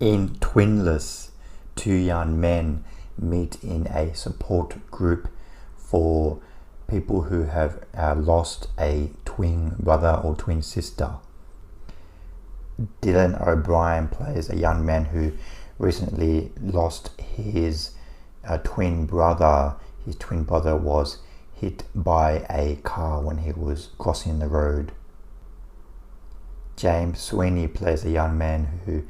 In Twinless, two young men meet in a support group for people who have lost a twin brother or twin sister. Dylan O'Brien plays a young man who recently lost his twin brother. His twin brother was hit by a car when he was crossing the road. James Sweeney plays a young man who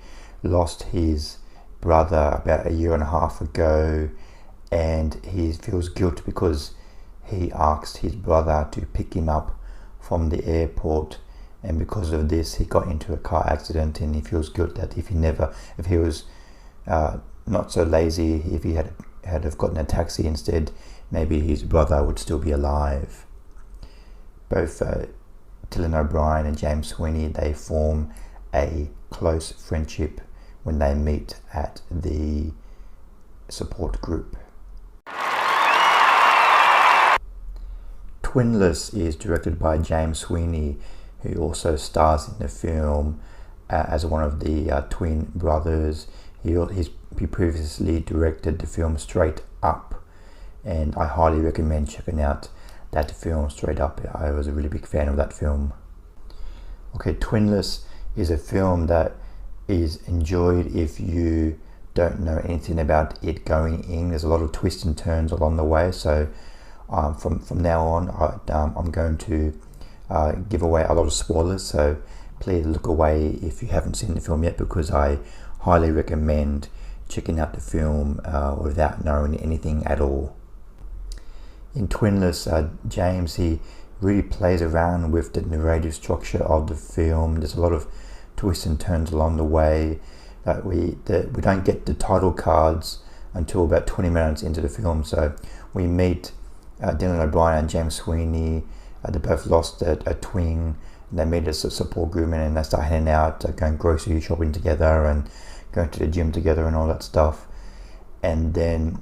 lost his brother about a year and a half ago, and he feels guilt because he asked his brother to pick him up from the airport, and because of this he got into a car accident, and he feels guilt that if he was not so lazy, if he had have gotten a taxi instead, maybe his brother would still be alive. Both Dylan O'Brien and James Sweeney, they form a close friendship when they meet at the support group. Twinless is directed by James Sweeney, who also stars in the film as one of the twin brothers. He previously directed the film Straight Up, and I highly recommend checking out that film, Straight Up. I was a really big fan of that film. Okay, Twinless is a film that is enjoyed if you don't know anything about it going in. There's a lot of twists and turns along the way, so from now on I'm going to give away a lot of spoilers, so please look away if you haven't seen the film yet, because I highly recommend checking out the film without knowing anything at all. In Twinless, James, he really plays around with the narrative structure of the film. There's a lot of twists and turns along the way. We don't get the title cards until about 20 minutes into the film, so we meet Dylan O'Brien and James Sweeney. They both lost a twin, and they meet as a support group, and they start hanging out, going grocery shopping together and going to the gym together and all that stuff. And then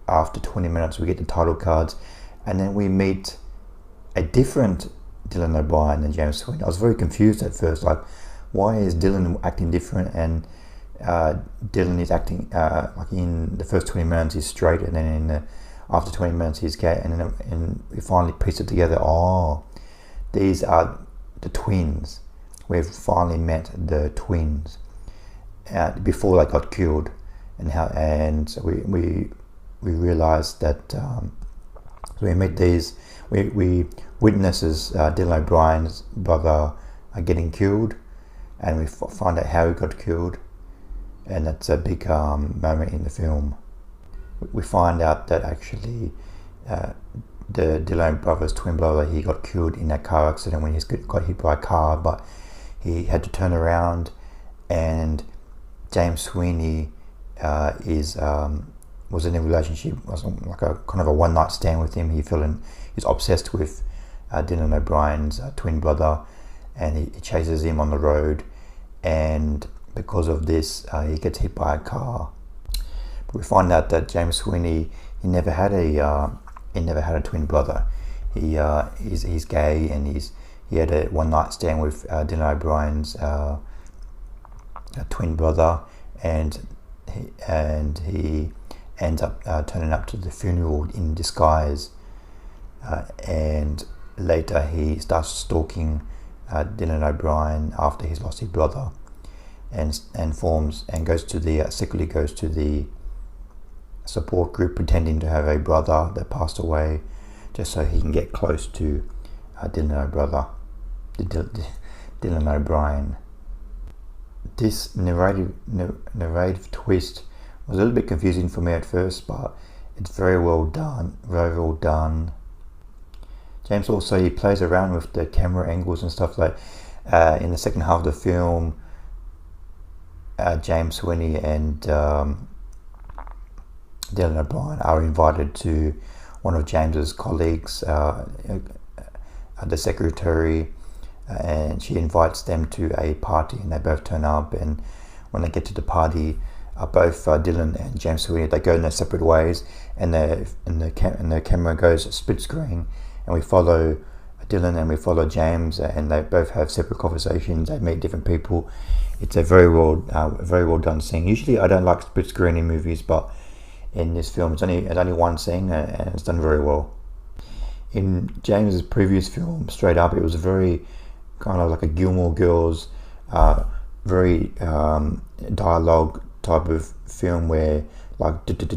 after 20 minutes we get the title cards, and then we meet a different Dylan O'Brien and James Sweeney. I was very confused at first, like, why is Dylan acting different, and Dylan is acting like in the first 20 minutes he's straight, and then after 20 minutes he's gay, and we finally piece it together. Oh, these are the twins. We've finally met the twins before they got killed, and so we realized that we meet these. We witnesses Dylan O'Brien's brother getting killed, and we find out how he got killed, and that's a big moment in the film. We find out that actually the Dylan brother's twin brother, he got killed in that car accident when he got hit by a car, but he had to turn around, and James Sweeney was in a relationship, was like a kind of a one night stand with him. He's obsessed with Dylan O'Brien's twin brother, and he chases him on the road, and because of this he gets hit by a car. But we find out that James Sweeney, he never had a twin brother. He's gay, and he had a one night stand with Dylan O'Brien's twin brother, and he ends up turning up to the funeral in disguise, and later he starts stalking Dylan O'Brien after he's lost his brother, and secretly goes to the support group pretending to have a brother that passed away, just so he can get close to Dylan O'Brien. This narrative twist was a little bit confusing for me at first, but it's very well done. James also, he plays around with the camera angles and stuff. Like in the second half of the film, James Sweeney and Dylan O'Brien are invited to one of James's colleagues, the secretary, and she invites them to a party, and they both turn up. And when they get to the party, both Dylan and James Sweeney, they go in their separate ways, and the camera goes split screen, and we follow Dylan and we follow James, and they both have separate conversations. They meet different people. It's a very well done scene. Usually, I don't like split screen in movies, but in this film, it's only one scene, and it's done very well. In James's previous film, Straight Up, it was a very kind of like a Gilmore Girls, very dialogue type of film where like very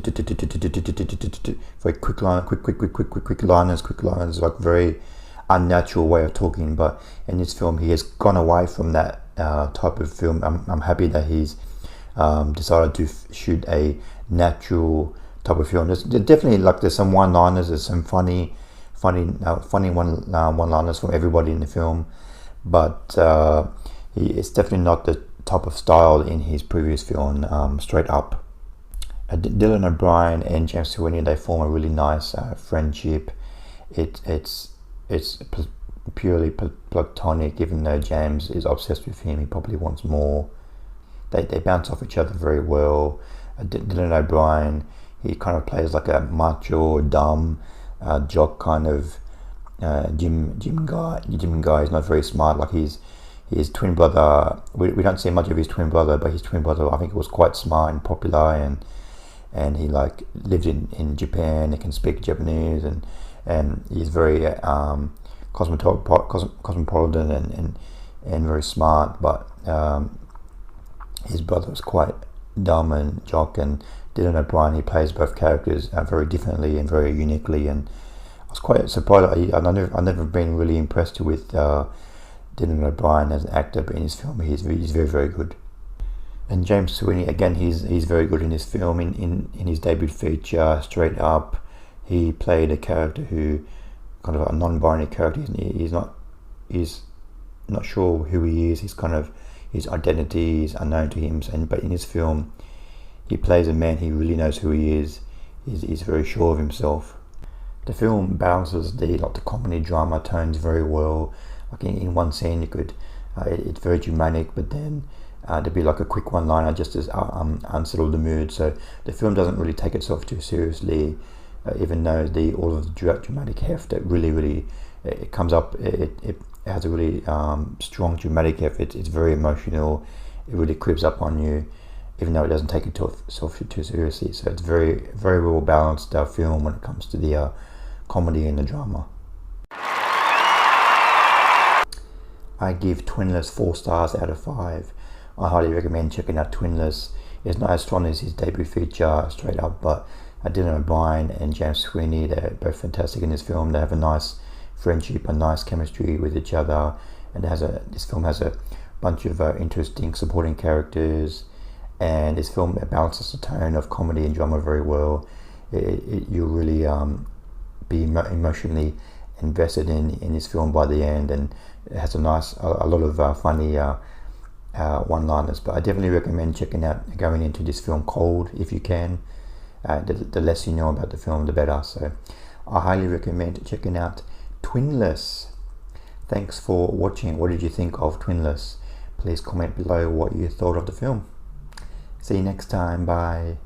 quick liners, like very unnatural way of talking. But in this film, he has gone away from that type of film. I'm happy that he's decided to shoot a natural type of film. There's definitely like there's some one-liners, there's some funny one-liners from everybody in the film, but it's definitely not the type of style in his previous film, Straight Up. Dylan O'Brien and James Sweeney, they form a really nice friendship. It's purely platonic, even though James is obsessed with him. He probably wants more. They bounce off each other very well. Dylan O'Brien, he kind of plays like a macho, dumb jock kind of gym guy. He's not very smart. Like his twin brother, we don't see much of his twin brother, but his twin brother, I think, was quite smart and popular, and he like lived in Japan. He can speak Japanese, and he's very cosmopolitan and very smart. But his brother was quite dumb and jock, and Dylan O'Brien, he plays both characters very differently and very uniquely, and I was quite surprised. I've never been really impressed with Dylan O'Brien as an actor, but in his film he's very, very good. And James Sweeney, again, he's very good in this film. In his debut feature, Straight Up, he played a character who, kind of a non-binary character. He's not sure who he is. He's kind of, his identity is unknown to him. But in this film, he plays a man. He really knows who he is. He's very sure of himself. The film balances the comedy drama tones very well. Like in one scene, you could, it's very dramatic, but then there'd be like a quick one-liner just to unsettle the mood. So the film doesn't really take itself too seriously, even though all of the dramatic heft, it really it comes up. It has a really strong dramatic heft. It's very emotional. It really creeps up on you, even though it doesn't take itself too seriously. So it's very, very well balanced film when it comes to the comedy and the drama. I give Twinless 4 stars out of 5. I highly recommend checking out Twinless. It's not as strong as his debut feature, Straight Up, but Dylan O'Brien and James Sweeney, they're both fantastic in this film. They have a nice friendship, a nice chemistry with each other, and this film has a bunch of interesting supporting characters, and this film balances the tone of comedy and drama very well. You'll really be emotionally invested in this film by the end, and it has a lot of funny one-liners. But I definitely recommend going into this film cold if you can. The less you know about the film, the better. So I highly recommend checking out Twinless. Thanks for watching. What did you think of Twinless? Please comment below what you thought of the film. See you next time. Bye.